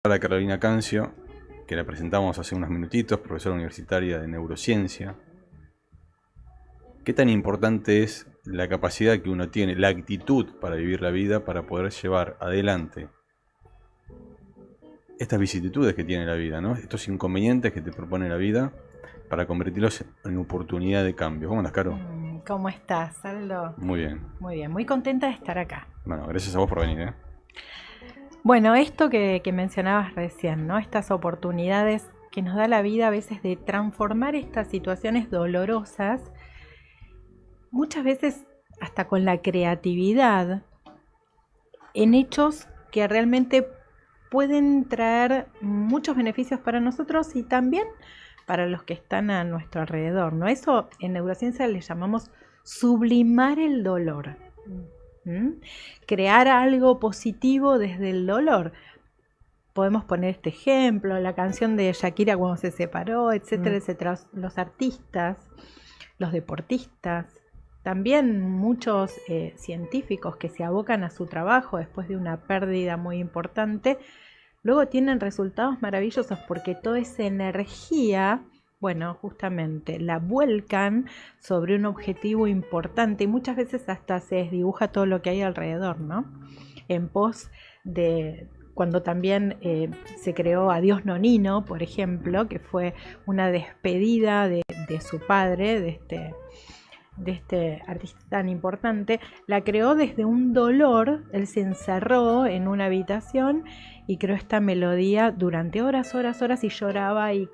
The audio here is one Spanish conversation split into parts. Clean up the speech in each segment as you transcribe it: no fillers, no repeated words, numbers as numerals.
profesora Carolina Cancio, que la presentamos hace unos minutitos, profesora universitaria de neurociencia. ¿Qué tan importante es la capacidad que uno tiene, la actitud para vivir la vida, para poder llevar adelante estas vicisitudes que tiene la vida, ¿no? Estos inconvenientes que te propone la vida, para convertirlos en oportunidad de cambio? ¿Cómo andas, Caro? ¿Cómo estás, Aldo? Muy bien. Muy bien, muy contenta de estar acá. Bueno, gracias a vos por venir, ¿eh? Bueno, esto que mencionabas recién, ¿no? Estas oportunidades que nos da la vida a veces de transformar estas situaciones dolorosas, muchas veces hasta con la creatividad, en hechos que realmente pueden traer muchos beneficios para nosotros y también para los que están a nuestro alrededor, ¿no? Eso en neurociencia le llamamos sublimar el dolor. Crear algo positivo desde el dolor. Podemos poner este ejemplo, la canción de Shakira cuando se separó, etcétera, etcétera. Los artistas, los deportistas, también muchos científicos que se abocan a su trabajo después de una pérdida muy importante, luego tienen resultados maravillosos porque toda esa energía, bueno, justamente la vuelcan sobre un objetivo importante y muchas veces hasta se desdibuja todo lo que hay alrededor, ¿no? En pos de cuando también se creó Adiós Nonino, por ejemplo, que fue una despedida de su padre, de este artista tan importante, la creó desde un dolor. Él se encerró en una habitación y creó esta melodía durante horas y lloraba y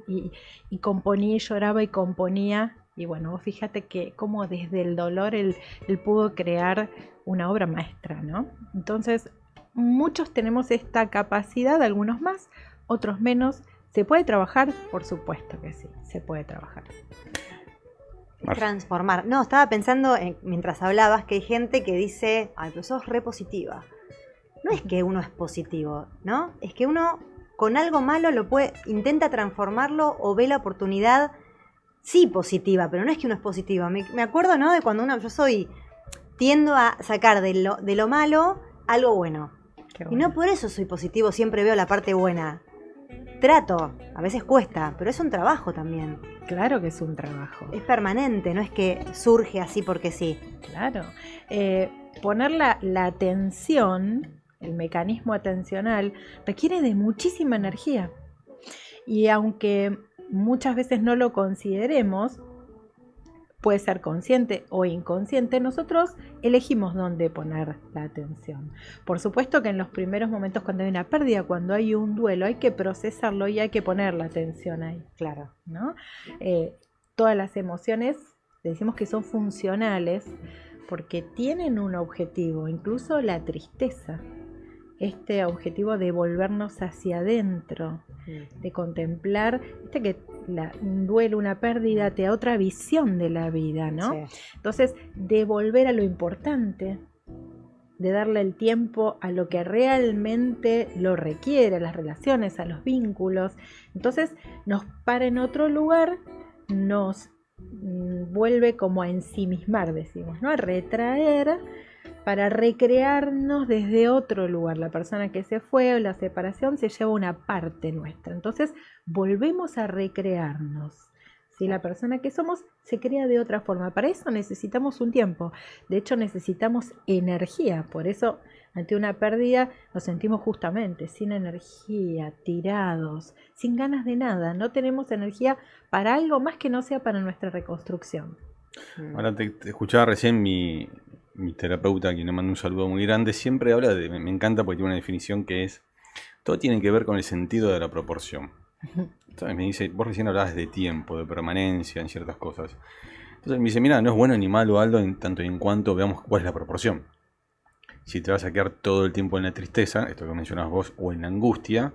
componía y lloraba y componía. Y bueno, vos fíjate que como desde el dolor él pudo crear una obra maestra, ¿no? Entonces, muchos tenemos esta capacidad, algunos más, otros menos. ¿Se puede trabajar? Por supuesto que sí, se puede trabajar. Transformar. No, estaba pensando mientras hablabas que hay gente que dice, ay, pero sos re positiva. No es que uno es positivo, ¿no? Es que uno con algo malo intenta transformarlo o ve la oportunidad, sí, positiva, pero no es que uno es positivo. Me acuerdo, ¿no? De cuando tiendo a sacar de lo malo algo bueno. Qué Y bueno. no por eso soy positivo, siempre veo la parte buena. Trato, a veces cuesta, pero es un trabajo también. Claro que es un trabajo. Es permanente, no es que surge así porque sí. Claro. Poner la atención, el mecanismo atencional, requiere de muchísima energía. Y aunque muchas veces no lo consideremos, puede ser consciente o inconsciente, nosotros elegimos dónde poner la atención. Por supuesto que en los primeros momentos cuando hay una pérdida, cuando hay un duelo, hay que procesarlo y hay que poner la atención ahí, Claro. ¿no? Todas las emociones decimos que son funcionales porque tienen un objetivo, incluso la tristeza. Este objetivo de volvernos hacia adentro, de contemplar, viste que un duelo, una pérdida te da otra visión de la vida, ¿no? Sí. Entonces, de volver a lo importante, de darle el tiempo a lo que realmente lo requiere, a las relaciones, a los vínculos. Entonces, nos para en otro lugar, nos vuelve como a ensimismar, decimos, ¿no? A retraer para recrearnos desde otro lugar. La persona que se fue o la separación se lleva una parte nuestra. Entonces volvemos a recrearnos. ¿Sí? La persona que somos se crea de otra forma. Para eso necesitamos un tiempo. De hecho necesitamos energía. Por eso ante una pérdida nos sentimos justamente sin energía, tirados, sin ganas de nada. No tenemos energía para algo más que no sea para nuestra reconstrucción. Ahora te escuchaba recién mi terapeuta, a quien le mando un saludo muy grande, siempre habla me encanta porque tiene una definición que es, todo tiene que ver con el sentido de la proporción. Entonces me dice, vos recién hablabas de tiempo, de permanencia en ciertas cosas. Entonces me dice, mira, no es bueno ni malo Aldo en tanto y en cuanto veamos cuál es la proporción. Si te vas a quedar todo el tiempo en la tristeza, esto que mencionabas vos, o en la angustia,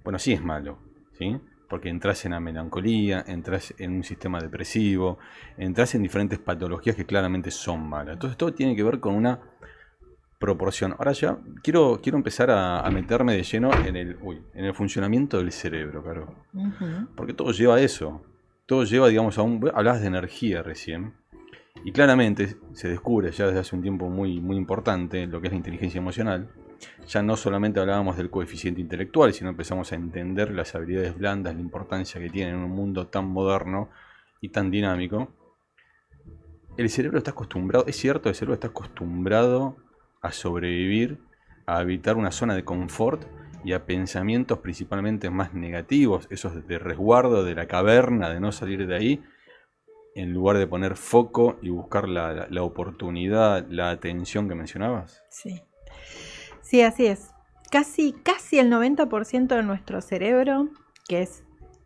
bueno, sí es malo, ¿sí? Porque entras en la melancolía, entras en un sistema depresivo, entras en diferentes patologías que claramente son malas. Entonces todo tiene que ver con una proporción. Ahora ya quiero empezar a meterme de lleno en el funcionamiento del cerebro, claro. Porque todo lleva a eso. Todo lleva, digamos, hablabas de energía recién. Y claramente se descubre ya desde hace un tiempo muy, muy importante lo que es la inteligencia emocional. Ya no solamente hablábamos del coeficiente intelectual, sino empezamos a entender las habilidades blandas, la importancia que tienen en un mundo tan moderno y tan dinámico. El cerebro está acostumbrado, es cierto, el cerebro está acostumbrado a sobrevivir, a habitar una zona de confort y a pensamientos principalmente más negativos, esos de resguardo, de la caverna, de no salir de ahí, en lugar de poner foco y buscar la oportunidad, la atención que mencionabas. Sí. Sí, así es. Casi el 90% de nuestro cerebro, que es,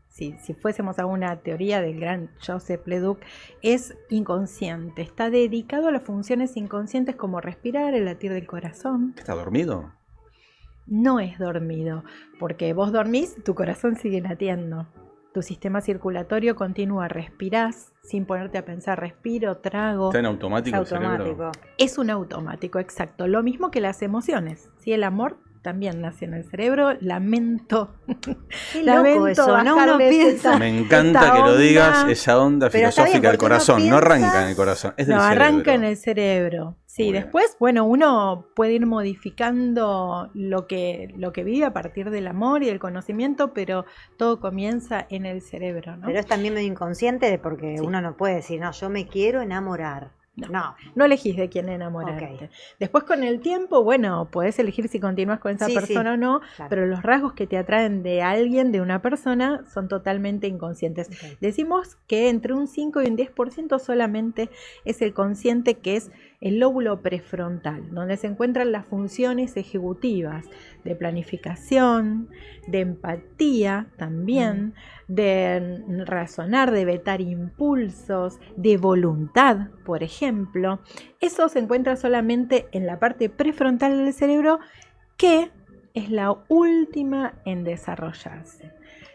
si fuésemos a una teoría del gran Joseph Leduc, es inconsciente. Está dedicado a las funciones inconscientes como respirar, el latir del corazón. ¿Está dormido? No es dormido, porque vos dormís, tu corazón sigue latiendo. Tu sistema circulatorio continúa, respirás sin ponerte a pensar, respiro, trago. ¿Está en automático Es el cerebro? automático. Es un automático, exacto. Lo mismo que las emociones. ¿Sí? El amor también nace en el cerebro. Lamento. Qué loco eso, ¿no? Uno piensa. Me encanta esta que lo digas, onda. esa onda Pero está filosófica bien, del porque uno corazón. No arranca piensa- en el corazón, es del No, cerebro. arranca en el cerebro. Sí, Muy bien. después, bueno, uno puede ir modificando lo que vive a partir del amor y del conocimiento, pero todo comienza en el cerebro, ¿no? Pero es también medio inconsciente porque Sí. uno no puede decir, no, yo me quiero enamorar. No. No elegís de quién enamorarte. Ok. Después con el tiempo, bueno, podés elegir si continúas con esa Sí, persona sí, o no, claro. pero los rasgos que te atraen de alguien, de una persona, son totalmente inconscientes. Ok. Decimos que entre un 5 y un 10% solamente es el consciente, que es el lóbulo prefrontal, donde se encuentran las funciones ejecutivas de planificación, de empatía también, de razonar, de vetar impulsos, de voluntad, por ejemplo. Eso se encuentra solamente en la parte prefrontal del cerebro, que es la última en desarrollarse.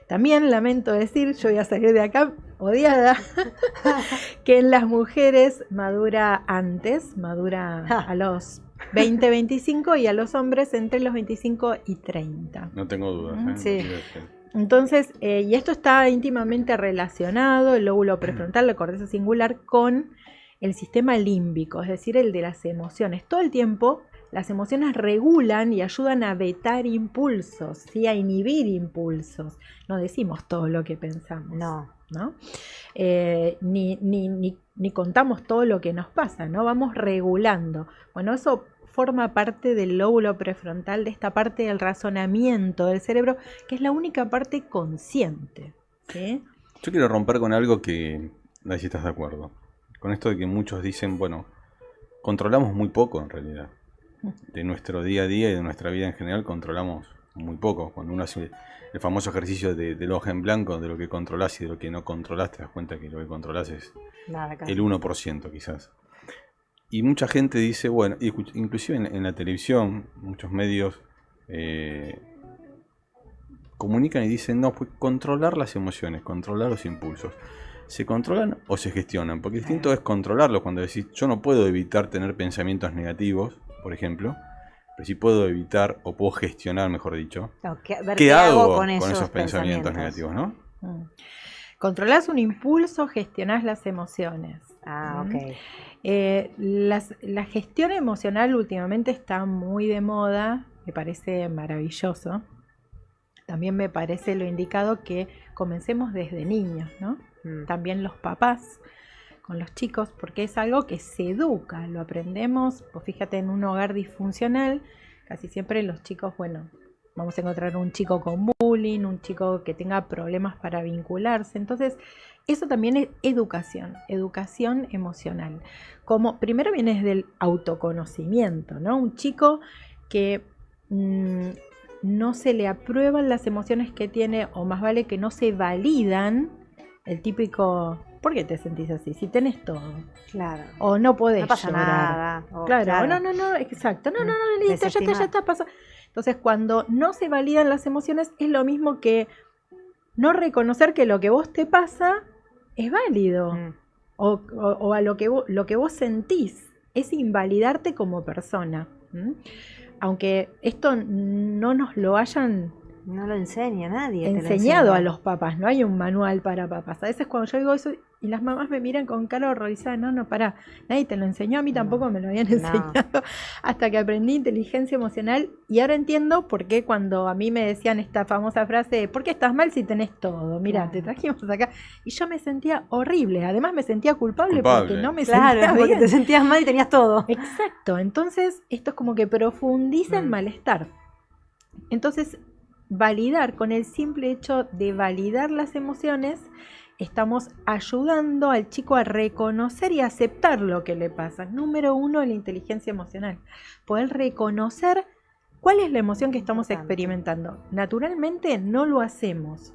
También lamento decir, yo voy a salir de acá odiada, que en las mujeres madura antes, madura a los 20, 25 y a los hombres entre los 25 y 30. No tengo dudas. Sí. No quiero decir. Entonces, y esto está íntimamente relacionado, el lóbulo prefrontal, la corteza singular, con el sistema límbico, es decir, el de las emociones. Todo el tiempo las emociones regulan y ayudan a vetar impulsos, ¿sí? A inhibir impulsos. No decimos todo lo que pensamos. No. ¿No? Ni contamos todo lo que nos pasa, ¿no? Vamos regulando. Bueno, eso forma parte del lóbulo prefrontal, de esta parte del razonamiento del cerebro, que es la única parte consciente, ¿sí? Yo quiero romper con algo que, a ver si estás de acuerdo. Con esto de que muchos dicen, bueno, controlamos muy poco en realidad. De nuestro día a día y de nuestra vida en general controlamos muy poco. Cuando uno hace el famoso ejercicio de hoja en blanco, de lo que controlás y de lo que no controlás, te das cuenta que lo que controlás es Nada, casi. el 1% quizás. Y mucha gente dice, bueno, inclusive en la televisión, muchos medios comunican y dicen, no, pues controlar las emociones, controlar los impulsos. ¿Se controlan o se gestionan? Porque distinto es controlarlos cuando decís, yo no puedo evitar tener pensamientos negativos, por ejemplo, pero sí puedo evitar o puedo gestionar, mejor dicho, No, ver qué hago con esos pensamientos negativos, ¿no? Controlás un impulso, gestionás las emociones. Ah, ok. La gestión emocional últimamente está muy de moda, me parece maravilloso. También me parece lo indicado que comencemos desde niños, ¿no? También los papás con los chicos, porque es algo que se educa, lo aprendemos. Pues fíjate, en un hogar disfuncional, casi siempre los chicos, bueno, vamos a encontrar un chico con bullying, un chico que tenga problemas para vincularse. Entonces, eso también es educación emocional. Como primero viene desde el autoconocimiento, ¿no? Un chico que no se le aprueban las emociones que tiene, o más vale que no se validan, el típico, ¿por qué te sentís así? Si tenés todo. Claro. O no podés No pasa llorar. nada. O, Claro, no, exacto. No, listo, ya está, pasó. Entonces, cuando no se validan las emociones, es lo mismo que no reconocer que lo que vos te pasa es válido. O a lo que vos sentís. Es invalidarte como persona. Aunque esto no nos lo hayan no lo enseña nadie. enseñado a los papás, no hay un manual para papás. A veces cuando yo digo eso, Y las mamás me miran con cara horrorizada. No, pará, nadie te lo enseñó, a mí tampoco me lo habían enseñado. Hasta que aprendí inteligencia emocional. Y ahora entiendo por qué cuando a mí me decían esta famosa frase, ¿por qué estás mal si tenés todo? Mirá, te trajimos acá. Y yo me sentía horrible. Además me sentía culpable. Porque no me sentía bien. Porque te sentías mal y tenías todo. Exacto. Entonces, esto es como que profundiza el malestar. Entonces, validar, con el simple hecho de validar las emociones, estamos ayudando al chico a reconocer y aceptar lo que le pasa. Número 1, la inteligencia emocional. Poder reconocer cuál es la emoción que estamos experimentando. Naturalmente no lo hacemos.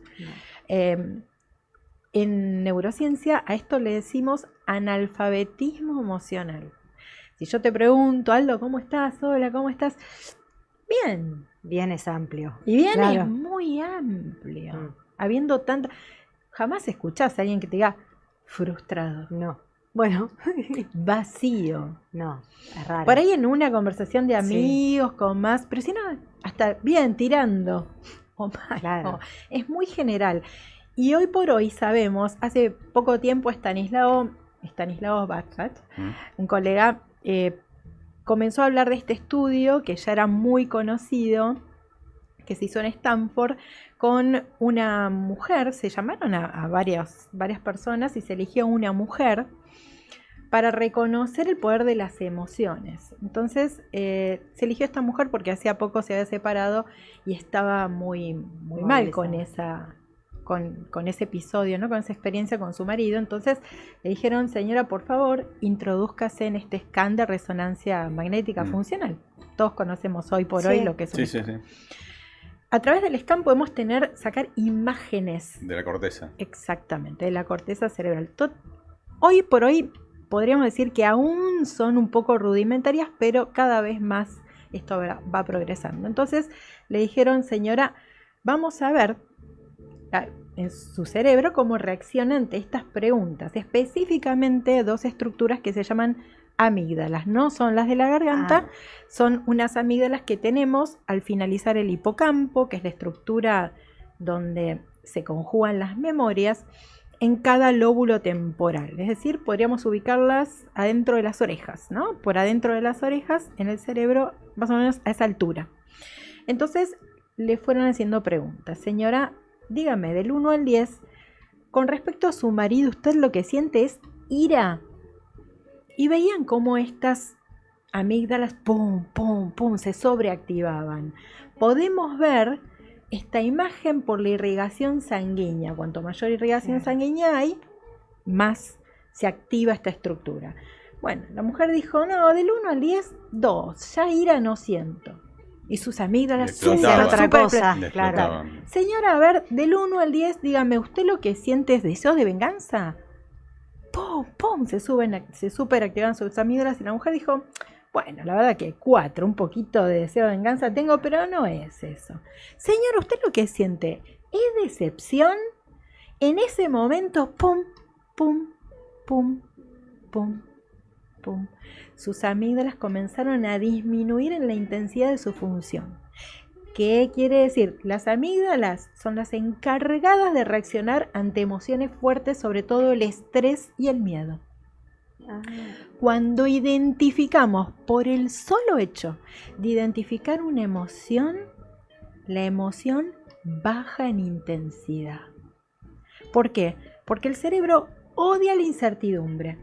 En neurociencia a esto le decimos analfabetismo emocional. Si yo te pregunto, Aldo, ¿cómo estás? Hola, ¿cómo estás? Bien. Bien es amplio. Y bien es muy amplio. Habiendo tanta... Jamás escuchás a alguien que te diga frustrado. No. Bueno. Vacío. No, es raro. Por ahí en una conversación de amigos con más... Pero si no, hasta bien, tirando. O mal. Claro. Es muy general. Y hoy por hoy sabemos, hace poco tiempo Stanislao Batrat, un colega, comenzó a hablar de este estudio que ya era muy conocido, que se hizo en Stanford, con una mujer. Se llamaron a varias personas y se eligió una mujer para reconocer el poder de las emociones. Entonces se eligió esta mujer porque hacía poco se había separado y estaba muy mal con ese episodio, ¿no? Con esa experiencia con su marido. Entonces le dijeron, señora, por favor, introdúzcase en este scan de resonancia magnética funcional. Todos conocemos hoy por hoy lo que es un scan. A través del scan podemos sacar imágenes. De la corteza. Exactamente, de la corteza cerebral. Hoy por hoy podríamos decir que aún son un poco rudimentarias, pero cada vez más esto va progresando. Entonces le dijeron, señora, vamos a ver en su cerebro cómo reacciona ante estas preguntas. Específicamente 2 estructuras que se llaman amígdalas. No son las de la garganta, son unas amígdalas que tenemos al finalizar el hipocampo, que es la estructura donde se conjugan las memorias, en cada lóbulo temporal. Es decir, podríamos ubicarlas adentro de las orejas, ¿no? Por adentro de las orejas, en el cerebro, más o menos a esa altura. Entonces, le fueron haciendo preguntas. Señora, dígame, del 1 al 10, con respecto a su marido, ¿usted lo que siente es ira? Y veían cómo estas amígdalas, pum, pum, pum, se sobreactivaban. Podemos ver esta imagen por la irrigación sanguínea. Cuanto mayor irrigación sanguínea hay, más se activa esta estructura. Bueno, la mujer dijo, no, del 1 al 10, 2, ya ira no siento. Y sus amígdalas sucian otra cosa, claro. Señora, a ver, del 1 al 10, dígame, ¿usted lo que siente es deseo de venganza? ¡Pum, pum! Se superactivan sus amígdalas y la mujer dijo, bueno, la verdad que 4, un poquito de deseo de venganza tengo, pero no es eso. Señor, ¿usted lo que siente es decepción? En ese momento, pum, pum, pum, pum, pum. Sus amígdalas comenzaron a disminuir en la intensidad de su función. ¿Qué quiere decir? Las amígdalas son las encargadas de reaccionar ante emociones fuertes, sobre todo el estrés y el miedo. Cuando identificamos, por el solo hecho de identificar una emoción, la emoción baja en intensidad. ¿Por qué? Porque el cerebro odia la incertidumbre.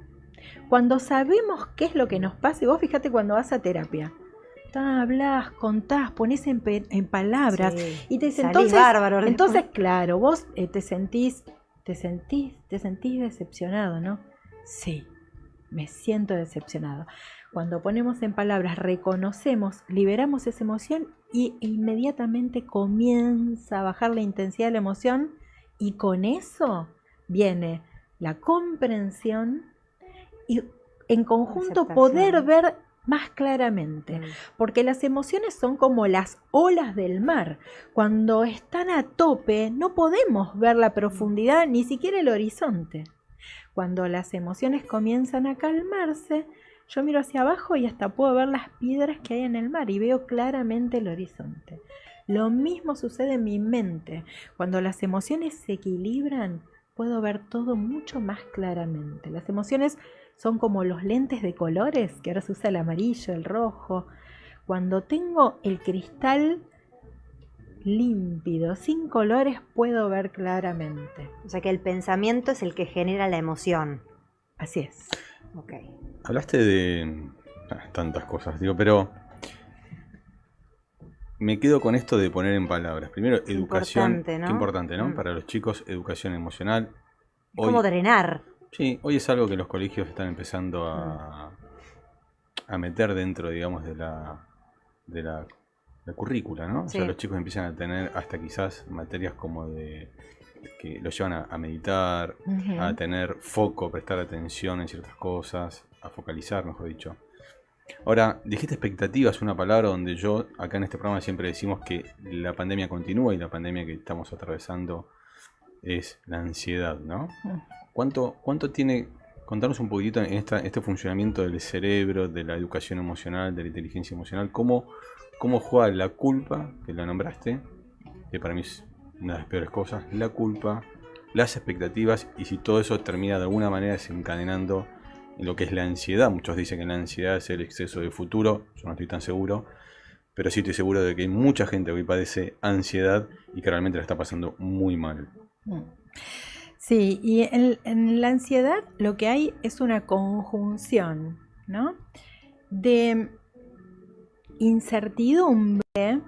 Cuando sabemos qué es lo que nos pasa, y vos fíjate cuando vas a terapia, hablas, contás, ponés en palabras y te dicen, entonces claro, vos te sentís decepcionado, ¿no? Sí, me siento decepcionado. Cuando ponemos en palabras, reconocemos, liberamos esa emoción y inmediatamente comienza a bajar la intensidad de la emoción y con eso viene la comprensión y en conjunto poder ver más claramente, porque las emociones son como las olas del mar. Cuando están a tope no podemos ver la profundidad, ni siquiera el horizonte. Cuando las emociones comienzan a calmarse, yo miro hacia abajo y hasta puedo ver las piedras que hay en el mar y veo claramente el horizonte. Lo mismo sucede en mi mente. Cuando las emociones se equilibran, puedo ver todo mucho más claramente. Las emociones son como los lentes de colores, que ahora se usa el amarillo, el rojo. Cuando tengo el cristal límpido, sin colores, puedo ver claramente. O sea que el pensamiento es el que genera la emoción. Así es. Ok. Hablaste de tantas cosas, digo, pero me quedo con esto de poner en palabras. Primero, educación. Importante, ¿no? Qué importante, ¿no? Para los chicos, educación emocional. Es como drenar. Sí, hoy es algo que los colegios están empezando a meter dentro, digamos, de la currícula, ¿no? Sí. O sea, los chicos empiezan a tener hasta quizás materias como de que los llevan a meditar, a tener foco, prestar atención en ciertas cosas, a focalizar, mejor dicho. Ahora, dijiste expectativas, una palabra donde yo, acá en este programa siempre decimos que la pandemia continúa y la pandemia que estamos atravesando es la ansiedad, ¿no? ¿Cuánto tiene, contarnos un poquitito en este funcionamiento del cerebro, de la educación emocional, de la inteligencia emocional, cómo juega la culpa, que la nombraste, que para mí es una de las peores cosas, la culpa, las expectativas, y si todo eso termina de alguna manera desencadenando en lo que es la ansiedad. Muchos dicen que la ansiedad es el exceso de futuro, yo no estoy tan seguro, pero sí estoy seguro de que hay mucha gente que hoy padece ansiedad y que realmente la está pasando muy mal. Sí, y en la ansiedad lo que hay es una conjunción, ¿no? De incertidumbre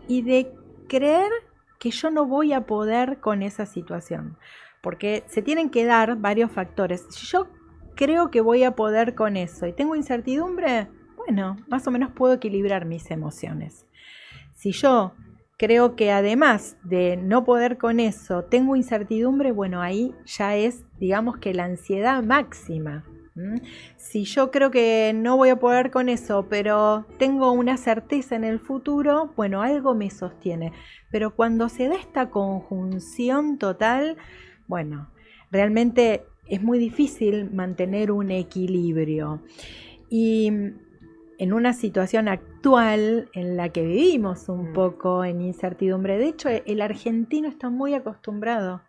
y de creer que yo no voy a poder con esa situación, porque se tienen que dar varios factores. Si yo creo que voy a poder con eso y tengo incertidumbre, bueno, más o menos puedo equilibrar mis emociones. Si yo creo que además de no poder con eso, tengo incertidumbre, bueno, ahí ya es, digamos que la ansiedad máxima. Si yo creo que no voy a poder con eso, pero tengo una certeza en el futuro, bueno, algo me sostiene. Pero cuando se da esta conjunción total, bueno, realmente es muy difícil mantener un equilibrio. Y en una situación actual en la que vivimos un poco en incertidumbre, de hecho el argentino está muy acostumbrado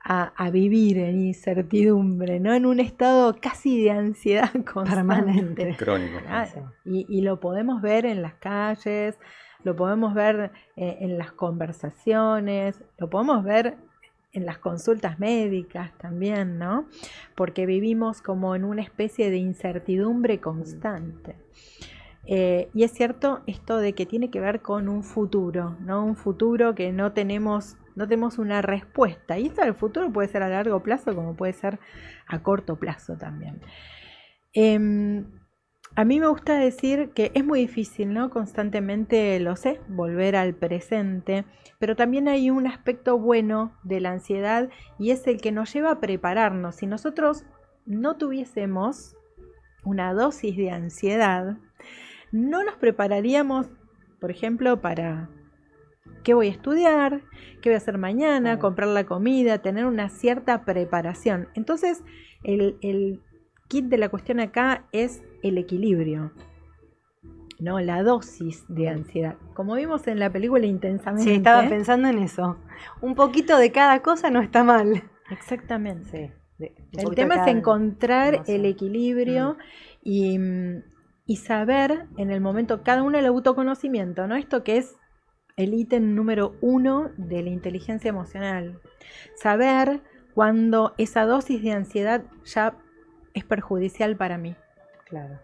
a vivir en incertidumbre, ¿no? En un estado casi de ansiedad permanente. Crónico. Y lo podemos ver en las calles, lo podemos ver en las conversaciones, lo podemos ver en las consultas médicas también, ¿no? Porque vivimos como en una especie de incertidumbre constante. Y es cierto esto de que tiene que ver con un futuro, ¿no? Un futuro que no tenemos una respuesta. Y esto del futuro puede ser a largo plazo como puede ser a corto plazo también. A mí me gusta decir que es muy difícil, ¿no? Constantemente, lo sé, volver al presente, pero también hay un aspecto bueno de la ansiedad y es el que nos lleva a prepararnos. Si nosotros no tuviésemos una dosis de ansiedad, no nos prepararíamos, por ejemplo, para qué voy a estudiar, qué voy a hacer mañana, comprar la comida, tener una cierta preparación. Entonces, el kit de la cuestión acá es el equilibrio, ¿no? La dosis de ansiedad. Como vimos en la película Intensamente. Sí, estaba pensando en eso. Un poquito de cada cosa no está mal. Exactamente. Sí. El tema es encontrar el equilibrio y saber en el momento, cada uno el autoconocimiento, ¿no? Esto que es el ítem número 1 de la inteligencia emocional. Saber cuando esa dosis de ansiedad ya es perjudicial para mí. Claro.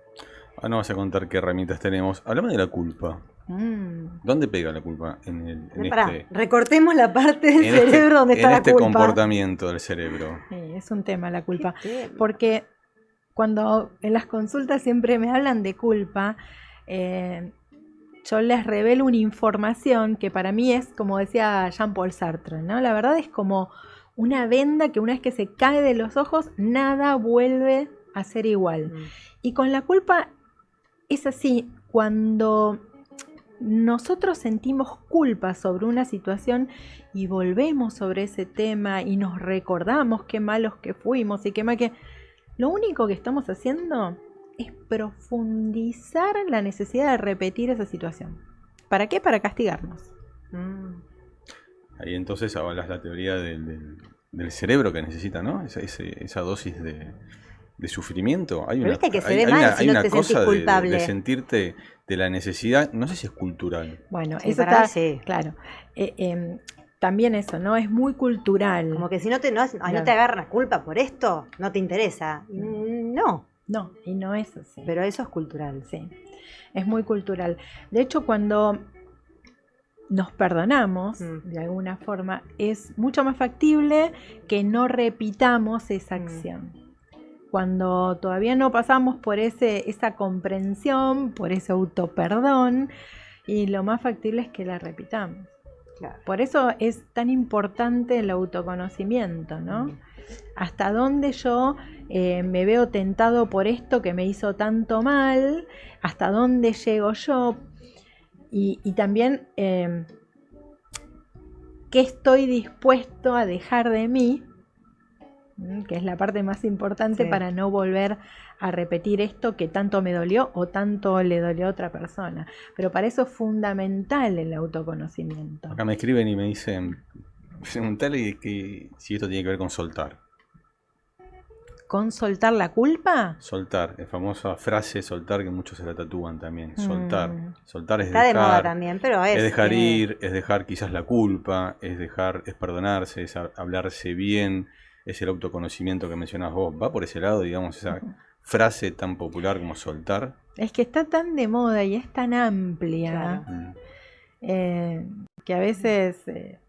Ahora nos vas a contar qué herramientas tenemos. Hablamos de la culpa. ¿Dónde pega la culpa? Recortemos la parte del cerebro donde está la culpa. En este comportamiento del cerebro. Sí, es un tema la culpa. Porque cuando en las consultas siempre me hablan de culpa, yo les revelo una información que para mí es, como decía Jean-Paul Sartre, ¿no? La verdad es como una venda que una vez que se cae de los ojos, nada vuelve a ser igual. Y con la culpa es así, cuando nosotros sentimos culpa sobre una situación y volvemos sobre ese tema y nos recordamos qué malos que fuimos y qué mal que... Lo único que estamos haciendo es profundizar la necesidad de repetir esa situación. ¿Para qué? Para castigarnos. Ahí entonces avalas la teoría del del cerebro que necesita, ¿no? Esa dosis de sufrimiento. Hay Pero una, viste que se hay, ve hay mal una, si hay no una te cosa sentís culpable. de sentirte de la necesidad, no sé si es cultural. Bueno, Sí, eso para está, mí sí. claro. También eso, ¿no? Es muy cultural. Como que si no te agarran la culpa por esto, no te interesa. No, No, y no es así. pero eso es cultural. Sí, es muy cultural. De hecho, cuando nos perdonamos, de alguna forma, es mucho más factible que no repitamos esa acción. Cuando todavía no pasamos por esa comprensión, por ese autoperdón, y lo más factible es que la repitamos. Claro. Por eso es tan importante el autoconocimiento, ¿no? Hasta dónde yo me veo tentado por esto que me hizo tanto mal, hasta dónde llego yo, y también qué estoy dispuesto a dejar de mí, que es la parte más importante para no volver a repetir esto que tanto me dolió o tanto le dolió a otra persona. Pero para eso es fundamental el autoconocimiento. Acá me escriben y me dicen, preguntale que si esto tiene que ver con soltar. ¿Con soltar la culpa? Soltar, la famosa frase soltar que muchos se la tatúan también. Soltar. Soltar es Está dejar. de moda también, pero es dejar ir, es dejar quizás la culpa, es perdonarse, es hablarse bien, es el autoconocimiento que mencionas vos. Va por ese lado, digamos, esa frase tan popular como soltar. Es que está tan de moda y es tan amplia, que a veces...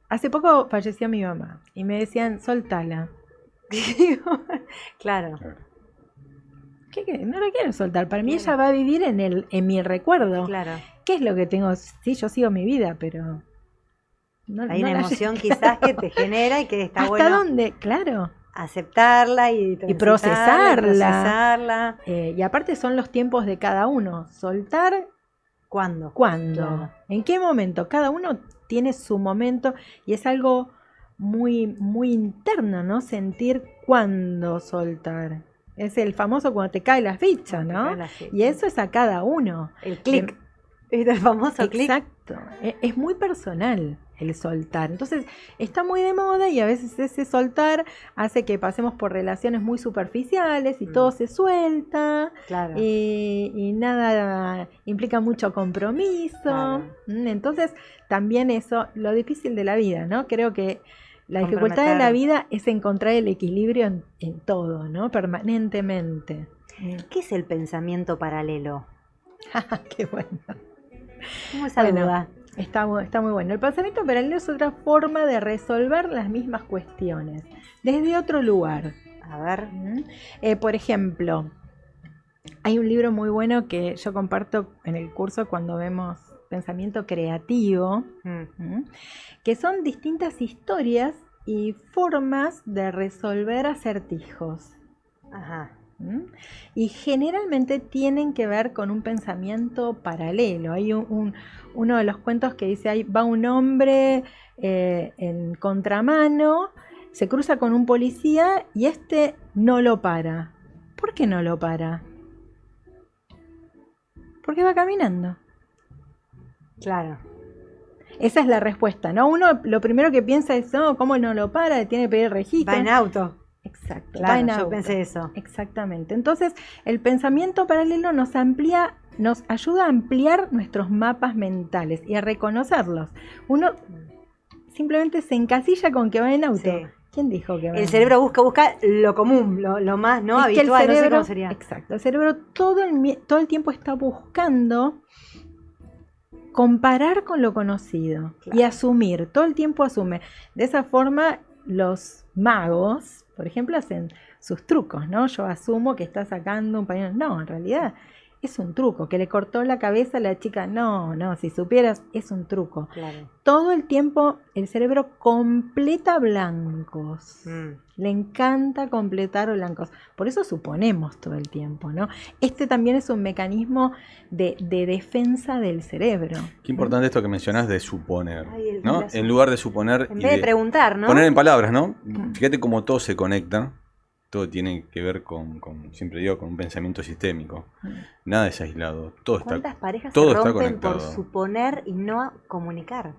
hace poco falleció mi mamá y me decían, soltala. Claro. ¿Qué? No la quiero soltar. Para mí ella va a vivir en mi recuerdo. Claro. ¿Qué es lo que tengo? Sí, yo sigo mi vida, pero... Hay una emoción quizás que te genera y que está bueno. ¿Hasta dónde? Claro. Aceptarla y procesarla. Y aparte son los tiempos de cada uno. Soltar. ¿Cuándo? Claro. ¿En qué momento? Cada uno tiene su momento y es algo muy, muy interno, ¿no? Sentir cuándo soltar. Es el famoso cuando te caen las fichas, ¿no? Y eso es a cada uno. El clic. ¿Viste el famoso clic? Exacto. Es muy personal el soltar. Entonces está muy de moda y a veces ese soltar hace que pasemos por relaciones muy superficiales y todo se suelta. Claro. Y nada implica mucho compromiso. Claro. Entonces también eso, lo difícil de la vida, ¿no? Creo que la dificultad de la vida es encontrar el equilibrio en todo, ¿no? Permanentemente. ¿Qué es el pensamiento paralelo? Qué bueno. ¿Cómo es esa duda? Está muy bueno. El pensamiento paralelo es otra forma de resolver las mismas cuestiones, desde otro lugar. A ver. Por ejemplo, hay un libro muy bueno que yo comparto en el curso cuando vemos pensamiento creativo, que son distintas historias y formas de resolver acertijos. Ajá. Y generalmente tienen que ver con un pensamiento paralelo. Hay uno de los cuentos que dice, ahí va un hombre en contramano, se cruza con un policía y este no lo para. ¿Por qué no lo para? Porque va caminando. Claro. Esa es la respuesta, ¿no? Uno lo primero que piensa es, no, ¿cómo no lo para? Tiene que pedir el registro. Va en auto. Exacto. Claro, yo pensé eso. Exactamente. Entonces, el pensamiento paralelo nos ayuda a ampliar nuestros mapas mentales y a reconocerlos. Uno simplemente se encasilla con que va en auto. Sí. ¿Quién dijo que va? El cerebro busca lo común, lo más no habitual, que el cerebro, no sé cómo sería. Exacto. El cerebro todo el tiempo está buscando comparar con lo conocido, claro, y asumir, todo el tiempo asume. De esa forma, los magos, por ejemplo, hacen sus trucos, ¿no? Yo asumo que está sacando un pañuelo. No, en realidad es un truco. Que le cortó la cabeza a la chica. No, si supieras, es un truco. Claro. Todo el tiempo el cerebro completa blancos. Le encanta completar blancos. Por eso suponemos todo el tiempo, ¿no? Este también es un mecanismo de defensa del cerebro. Qué importante esto que mencionás de suponer, ¿no? En lugar de suponer... En vez de preguntar, ¿no? Poner en palabras, ¿no? Fíjate cómo todo se conecta. Todo tiene que ver con siempre digo, con un pensamiento sistémico. Nada es aislado. Todo está conectado. ¿Cuántas parejas se rompen por suponer y no comunicar?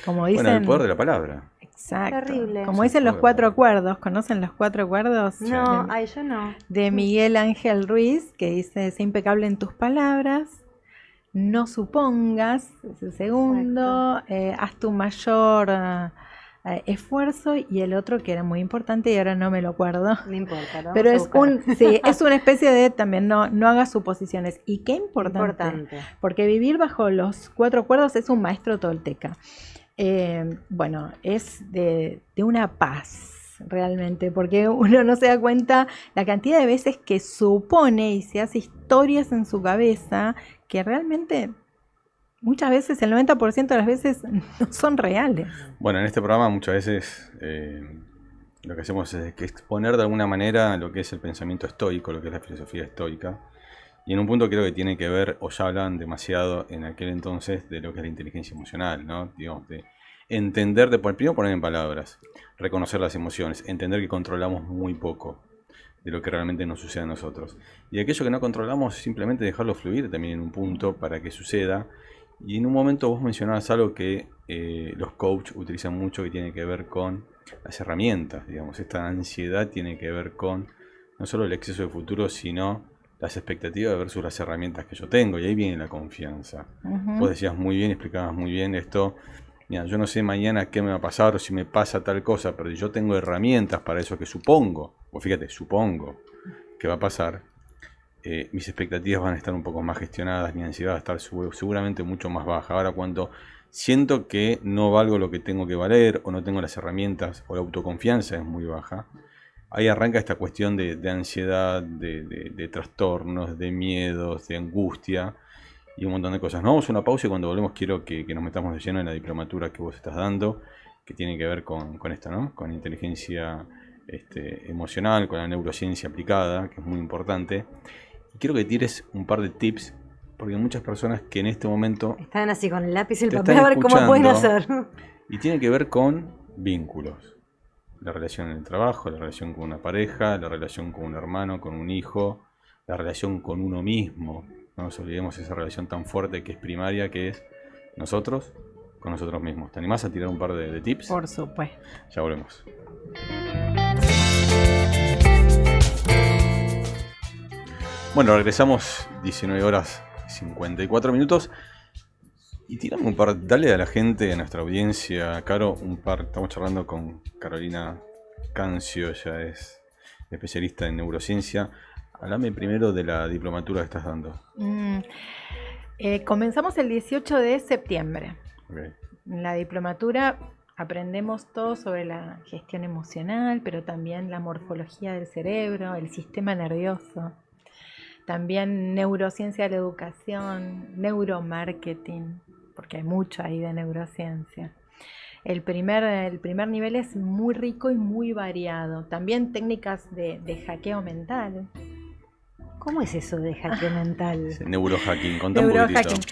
Como dicen, bueno, el poder de la palabra. Exacto. Terrible. Como dicen los 4 acuerdos, ¿conocen los 4 acuerdos? No, ay, yo no. De Miguel Ángel Ruiz, que dice, sé impecable en tus palabras, no supongas, es el segundo, haz tu mayor esfuerzo, y el otro que era muy importante y ahora no me lo acuerdo. No importa, ¿no? Pero es una especie de también no hagas suposiciones. Y qué importante. Porque vivir bajo los 4 acuerdos es un maestro tolteca. Bueno, es de una paz realmente, porque uno no se da cuenta la cantidad de veces que supone y se hace historias en su cabeza que realmente muchas veces, el 90% de las veces, no son reales. Bueno, en este programa muchas veces lo que hacemos es exponer de alguna manera lo que es el pensamiento estoico, lo que es la filosofía estoica. Y en un punto creo que tiene que ver, o ya hablaban demasiado en aquel entonces, de lo que es la inteligencia emocional, ¿no? Digamos, de entender, primero poner en palabras, reconocer las emociones, entender que controlamos muy poco de lo que realmente nos sucede a nosotros. Y aquello que no controlamos, simplemente dejarlo fluir también en un punto para que suceda. Y en un momento vos mencionabas algo que los coaches utilizan mucho, que tiene que ver con las herramientas, digamos. Esta ansiedad tiene que ver con no solo el exceso de futuro, sino las expectativas versus las herramientas que yo tengo. Y ahí viene la confianza. Vos decías muy bien, explicabas muy bien esto. Mira, yo no sé mañana qué me va a pasar o si me pasa tal cosa, pero yo tengo herramientas para eso que supongo, o fíjate, supongo que va a pasar. Mis expectativas van a estar un poco más gestionadas, mi ansiedad va a estar seguramente mucho más baja. Ahora, cuando siento que no valgo lo que tengo que valer, o no tengo las herramientas, o la autoconfianza es muy baja, ahí arranca esta cuestión de ansiedad, de trastornos, de miedos, de angustia y un montón de cosas. Nos vamos a una pausa y cuando volvemos quiero que nos metamos de lleno en la diplomatura que vos estás dando, que tiene que ver con esto, ¿no? Con inteligencia emocional, con la neurociencia aplicada, que es muy importante. Y quiero que tires un par de tips, porque hay muchas personas que en este momento están así con el lápiz y el papel a ver cómo pueden hacer. Y tiene que ver con vínculos. La relación en el trabajo, la relación con una pareja, la relación con un hermano, con un hijo, la relación con uno mismo. No nos olvidemos esa relación tan fuerte que es primaria, que es nosotros con nosotros mismos. ¿Te animás a tirar un par de tips? Por supuesto. Ya volvemos. Bueno, regresamos 19 horas 54 minutos. Y tirame un par, dale a la gente, a nuestra audiencia, Caro, un par. Estamos charlando con Carolina Cancio, ella es especialista en neurociencia. Háblame primero de la diplomatura que estás dando. Comenzamos el 18 de septiembre. Okay. En la diplomatura aprendemos todo sobre la gestión emocional, pero también la morfología del cerebro, el sistema nervioso. También neurociencia de la educación, neuromarketing, porque hay mucho ahí de neurociencia. El primer nivel es muy rico y muy variado. También técnicas de hackeo mental. ¿Cómo es eso de hackeo mental? Neurohacking, contame un poquitito.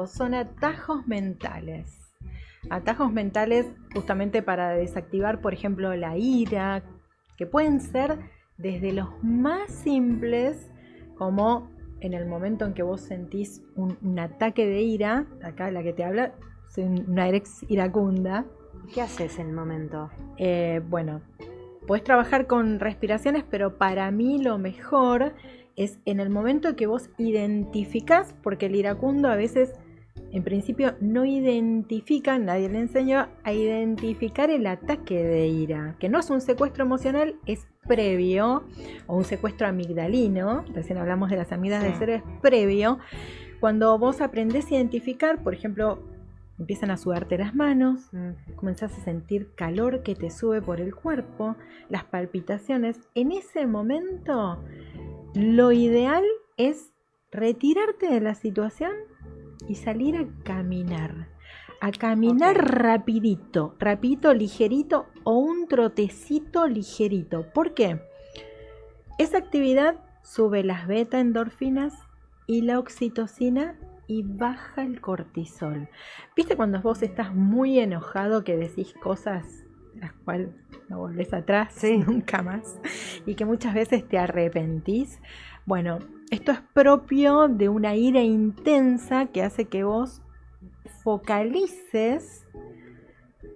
Son atajos mentales. Atajos mentales justamente para desactivar, por ejemplo, la ira, que pueden ser desde los más simples, como en el momento en que vos sentís un ataque de ira. Acá la que te habla, soy una ex iracunda. ¿Qué haces en el momento? Bueno, podés trabajar con respiraciones, pero para mí lo mejor es en el momento que vos identificás, porque el iracundo a veces, en principio, no identifica, nadie le enseñó a identificar el ataque de ira, que no es un secuestro emocional, es previo, o un secuestro amigdalino, recién hablamos de las amígdalas del cerebro, es previo. Cuando vos aprendés a identificar, por ejemplo, empiezan a sudarte las manos, comenzás a sentir calor que te sube por el cuerpo, las palpitaciones. En ese momento, lo ideal es retirarte de la situación y salir a caminar. Rapidito, ligerito, o un trotecito ligerito. ¿Por qué? Esa actividad sube las beta endorfinas y la oxitocina y baja el cortisol. ¿Viste cuando vos estás muy enojado que decís cosas las cuales no volvés atrás nunca más y que muchas veces te arrepentís? Bueno, esto es propio de una ira intensa que hace que vos focalices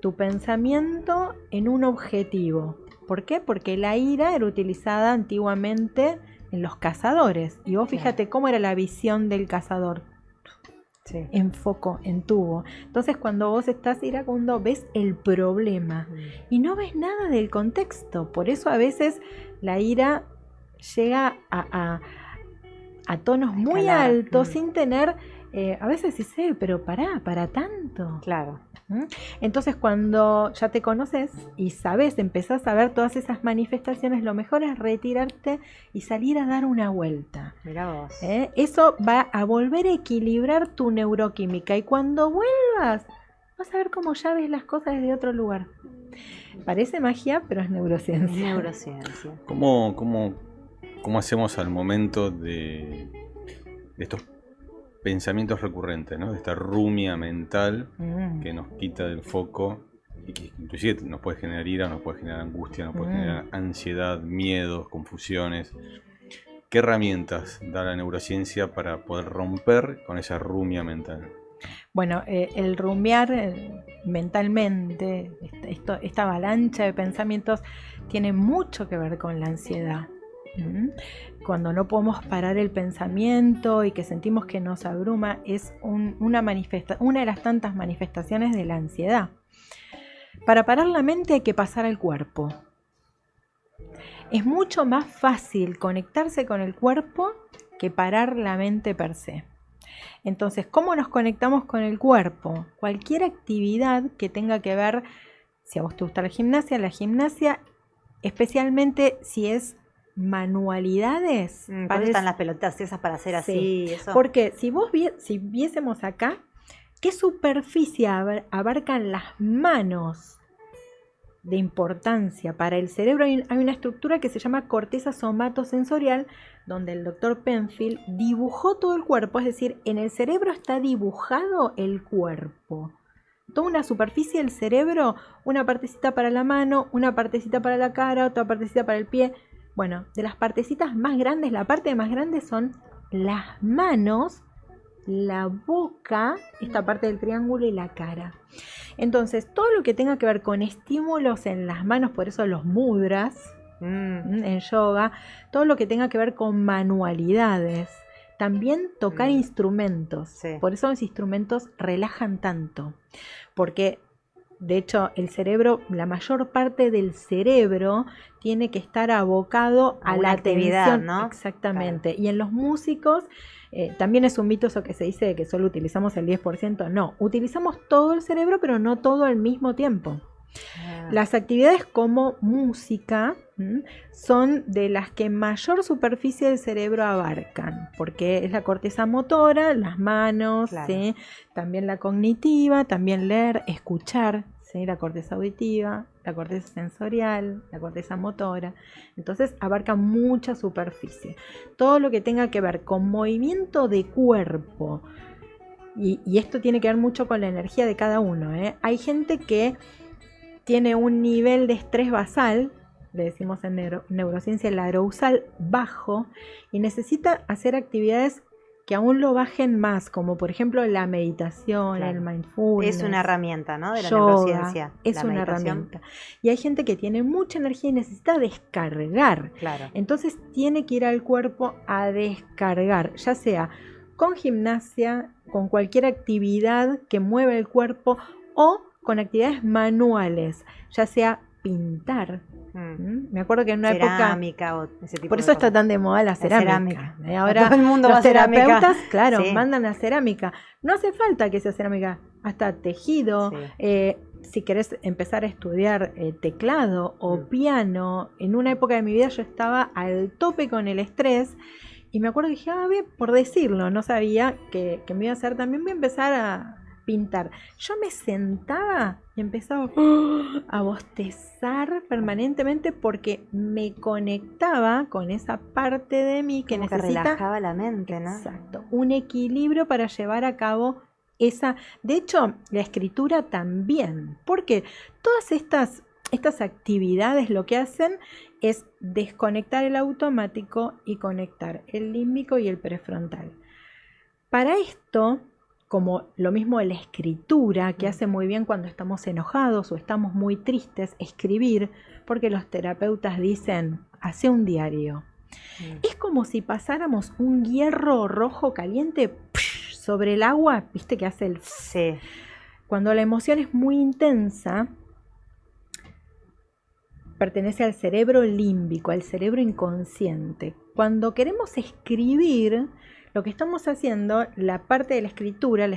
tu pensamiento en un objetivo. ¿Por qué? Porque la ira era utilizada antiguamente en los cazadores. Y vos fíjate cómo era la visión del cazador. Sí. En foco, en tubo. Entonces cuando vos estás iracundo ves el problema y no ves nada del contexto. Por eso a veces la ira llega a tonos muy altos sin tener, a veces dices, pero para tanto. Claro. Entonces cuando ya te conoces y sabes, empezás a ver todas esas manifestaciones, lo mejor es retirarte y salir a dar una vuelta. Mirá vos. Eso va a volver a equilibrar tu neuroquímica y cuando vuelvas vas a ver cómo ya ves las cosas desde otro lugar. Parece magia, pero es neurociencia. Neurociencia. ¿Cómo hacemos al momento de estos pensamientos recurrentes, ¿no? De esta rumia mental que nos quita del foco y que inclusive nos puede generar ira, nos puede generar angustia, nos puede generar ansiedad, miedos, confusiones? ¿Qué herramientas da la neurociencia para poder romper con esa rumia mental? Bueno, el rumiar mentalmente, esta avalancha de pensamientos tiene mucho que ver con la ansiedad. Cuando no podemos parar el pensamiento y que sentimos que nos abruma, es una de las tantas manifestaciones de la ansiedad. Para parar la mente hay que pasar al cuerpo. Es mucho más fácil conectarse con el cuerpo que parar la mente per se. Entonces, ¿cómo nos conectamos con el cuerpo? Cualquier actividad que tenga que ver, si a vos te gusta la gimnasia, especialmente si es manualidades. Por eso están las pelotas esas para hacer así. Eso. Porque si viésemos acá, ¿qué superficie abarcan las manos de importancia para el cerebro? Hay una estructura que se llama corteza somatosensorial, donde el doctor Penfield dibujó todo el cuerpo, es decir, en el cerebro está dibujado el cuerpo. Toda una superficie del cerebro, una partecita para la mano, una partecita para la cara, otra partecita para el pie. Bueno, de las partecitas más grandes, la parte más grande son las manos, la boca, esta parte del triángulo y la cara. Entonces, todo lo que tenga que ver con estímulos en las manos, por eso los mudras en yoga, todo lo que tenga que ver con manualidades, también tocar instrumentos. Sí. Por eso los instrumentos relajan tanto, porque de hecho el cerebro, la mayor parte del cerebro tiene que estar abocado a la actividad, atención, ¿no? Exactamente. Claro. Y en los músicos también es un mito eso que se dice de que solo utilizamos el 10%. No, utilizamos todo el cerebro, pero no todo al mismo tiempo. Las actividades como música son de las que mayor superficie del cerebro abarcan, porque es la corteza motora, las manos, claro. ¿sí? También la cognitiva, también leer, escuchar, ¿sí? La corteza auditiva, la corteza sensorial, la corteza motora. Entonces abarca mucha superficie. Todo lo que tenga que ver con movimiento de cuerpo, y esto tiene que ver mucho con la energía de cada uno, ¿eh? Hay gente que tiene un nivel de estrés basal, le decimos en neurociencia el arousal bajo, y necesita hacer actividades que aún lo bajen más, como por ejemplo la meditación, claro. El mindfulness. Es una herramienta, ¿no? De la yoga, neurociencia. Es una herramienta. Y hay gente que tiene mucha energía y necesita descargar. Claro. Entonces tiene que ir al cuerpo a descargar, ya sea con gimnasia, con cualquier actividad que mueva el cuerpo o con actividades manuales, ya sea pintar. Me acuerdo que en una cerámica época, o ese tipo por eso de está cosas. tan de moda la cerámica. Ahora todo el mundo los va a cerámica. terapeutas, claro, sí. mandan a cerámica. No hace falta que sea cerámica, hasta tejido. Sí. Si querés empezar a estudiar teclado o piano, en una época de mi vida yo estaba al tope con el estrés. Y me acuerdo que dije, por decirlo, no sabía que me iba a hacer, también voy a empezar a pintar. Yo me sentaba y empezaba a bostezar permanentemente porque me conectaba con esa parte de mí que como necesita, que relajaba la mente, ¿no? Exacto, un equilibrio para llevar a cabo esa. De hecho, la escritura también, porque todas estas actividades lo que hacen es desconectar el automático y conectar el límbico y el prefrontal. Para esto como lo mismo la escritura, que hace muy bien cuando estamos enojados o estamos muy tristes, escribir, porque los terapeutas dicen, hace un diario. Es como si pasáramos un hierro rojo caliente sobre el agua, viste que hace el... Sí. Cuando la emoción es muy intensa, pertenece al cerebro límbico, al cerebro inconsciente. Cuando queremos escribir, lo que estamos haciendo, la parte de la escritura, la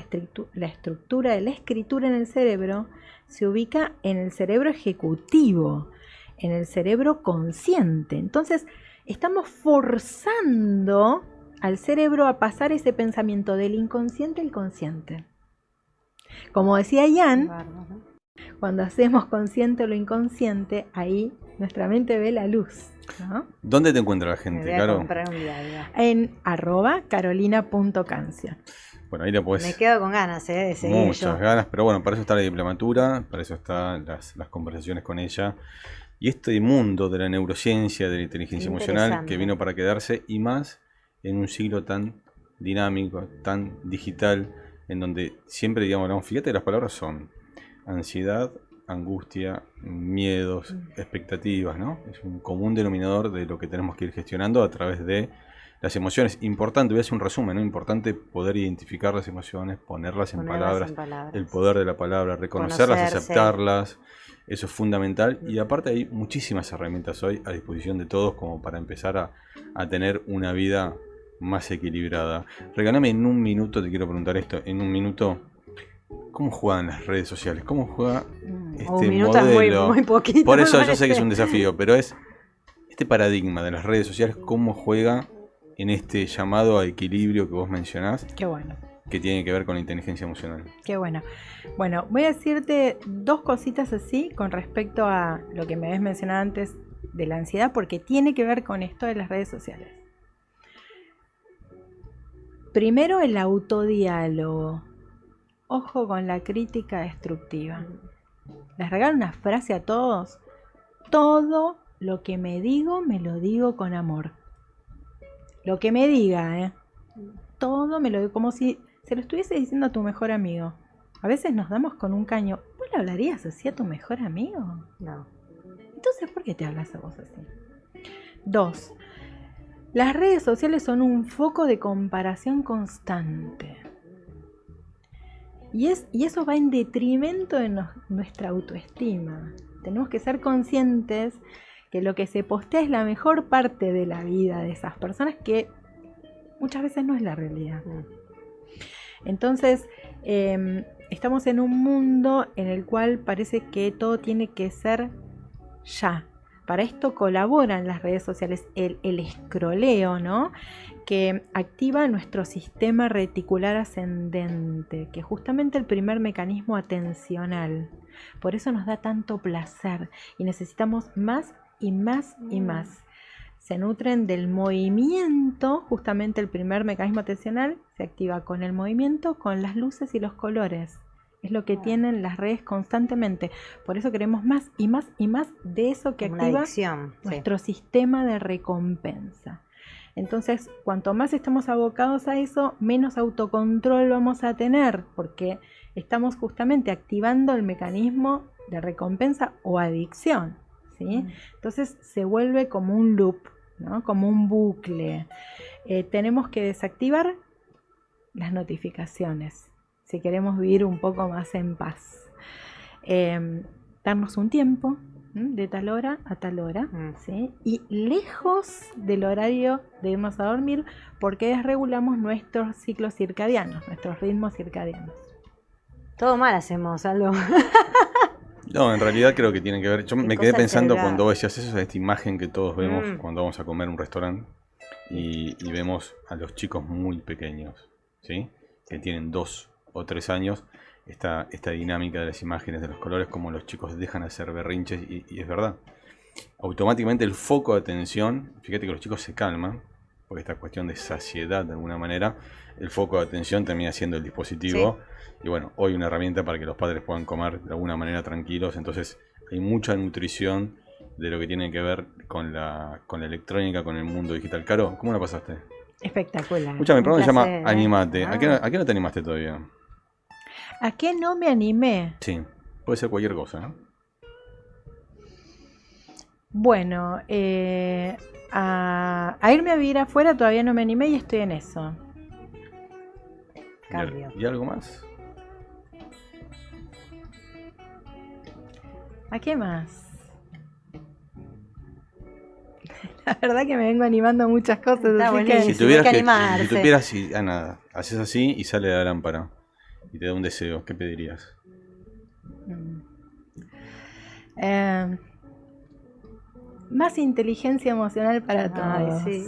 estructura de la escritura en el cerebro, se ubica en el cerebro ejecutivo, en el cerebro consciente. Entonces, estamos forzando al cerebro a pasar ese pensamiento del inconsciente al consciente. Como decía Jan, cuando hacemos consciente lo inconsciente, ahí nuestra mente ve la luz, ¿no? ¿Dónde te encuentra la gente, Caro? Comprar un diario. En @carolina.cancio. Bueno, ahí la puedes... Me quedo con ganas de seguir. Muchas ganas, pero bueno, para eso está la diplomatura, para eso están las conversaciones con ella. Y este mundo de la neurociencia, de la inteligencia emocional, que vino para quedarse, y más en un siglo tan dinámico, tan digital, en donde siempre, digamos, fíjate, las palabras son ansiedad, angustia, miedos, expectativas, ¿no? Es un común denominador de lo que tenemos que ir gestionando a través de las emociones. Importante, voy a hacer un resumen, ¿no? Importante poder identificar las emociones, ponerlas en palabras, el poder de la palabra, reconocerlas, aceptarlas. Eso es fundamental, y aparte hay muchísimas herramientas hoy a disposición de todos como para empezar a tener una vida más equilibrada. Regálame en un minuto, te quiero preguntar esto, en un minuto, ¿cómo juegan las redes sociales? ¿Cómo juega este modelo? Muy poquito, por eso yo sé que es un desafío, pero es este paradigma de las redes sociales, ¿cómo juega en este llamado a equilibrio que vos mencionás? Qué bueno. Que tiene que ver con la inteligencia emocional. Qué bueno. Bueno, voy a decirte dos cositas así con respecto a lo que me habías mencionado antes de la ansiedad, porque tiene que ver con esto de las redes sociales. Primero, el autodiálogo. Ojo con la crítica destructiva. Les regalo una frase a todos. Todo lo que me digo, me lo digo con amor. Lo que me diga, todo me lo digo como si se lo estuviese diciendo a tu mejor amigo. A veces nos damos con un caño. ¿Vos le hablarías así a tu mejor amigo? No. Entonces, ¿por qué te hablas a vos así? 2. Las redes sociales son un foco de comparación constante. Y eso va en detrimento de nuestra autoestima. Tenemos que ser conscientes que lo que se postea es la mejor parte de la vida de esas personas, que muchas veces no es la realidad. Entonces, estamos en un mundo en el cual parece que todo tiene que ser ya. Para esto colaboran las redes sociales, el escroleo, ¿no? Que activa nuestro sistema reticular ascendente, que es justamente el primer mecanismo atencional. Por eso nos da tanto placer y necesitamos más y más y más. Se nutren del movimiento, justamente el primer mecanismo atencional se activa con el movimiento, con las luces y los colores. Es lo que tienen las redes constantemente. Por eso queremos más y más y más de eso que activa nuestro sistema de recompensa. Entonces, cuanto más estamos abocados a eso, menos autocontrol vamos a tener, porque estamos justamente activando el mecanismo de recompensa o adicción, ¿sí? Entonces se vuelve como un loop, ¿no? Como un bucle. Tenemos que desactivar las notificaciones si queremos vivir un poco más en paz. Darnos un tiempo de tal hora a tal hora, ¿sí? Y lejos del horario de irnos a dormir, porque desregulamos nuestros ciclos circadianos, nuestros ritmos circadianos. Todo mal hacemos, algo. No, en realidad creo que tiene que ver. Yo me quedé pensando cuando vos decías eso, esta imagen que todos vemos cuando vamos a comer en un restaurante y vemos a los chicos muy pequeños, ¿sí? Que tienen 2 o 3 años. Esta dinámica de las imágenes, de los colores, como los chicos dejan de hacer berrinches, y es verdad. Automáticamente el foco de atención, fíjate que los chicos se calman, porque esta cuestión de saciedad de alguna manera, el foco de atención termina siendo el dispositivo. Sí. Y bueno, hoy una herramienta para que los padres puedan comer de alguna manera tranquilos. Entonces hay mucha nutrición de lo que tiene que ver con la electrónica, con el mundo digital. Caro, ¿cómo la pasaste? Espectacular. Escúchame, el programa se llama Animate. ¿A qué no te animaste todavía? ¿A qué no me animé? Sí, puede ser cualquier cosa, ¿no? Bueno, a irme a vivir afuera todavía no me animé y estoy en eso. Cambio. ¿Y algo más? ¿A qué más? La verdad que me vengo animando a muchas cosas. Está así buenísimo. que- Si tuvieras hay que que, animarse. si tuvieras, nada, haces así y sale la lámpara y te da un deseo, ¿qué pedirías? Más inteligencia emocional para Ay, todos. sí.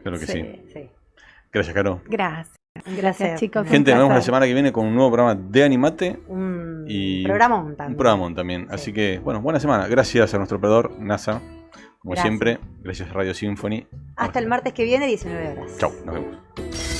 Claro que sí. Sí. Gracias, Caro. Gracias. Gracias, chicos. Gente, Un nos vemos la placer. semana que viene con un nuevo programa de Animate Un y programón también. un programón también. Sí. Así que, bueno, buena semana. Gracias a nuestro operador, NASA. Como Gracias. siempre, gracias a Radio Symphony. Hasta el martes que viene, 19 horas. Chau, nos vemos.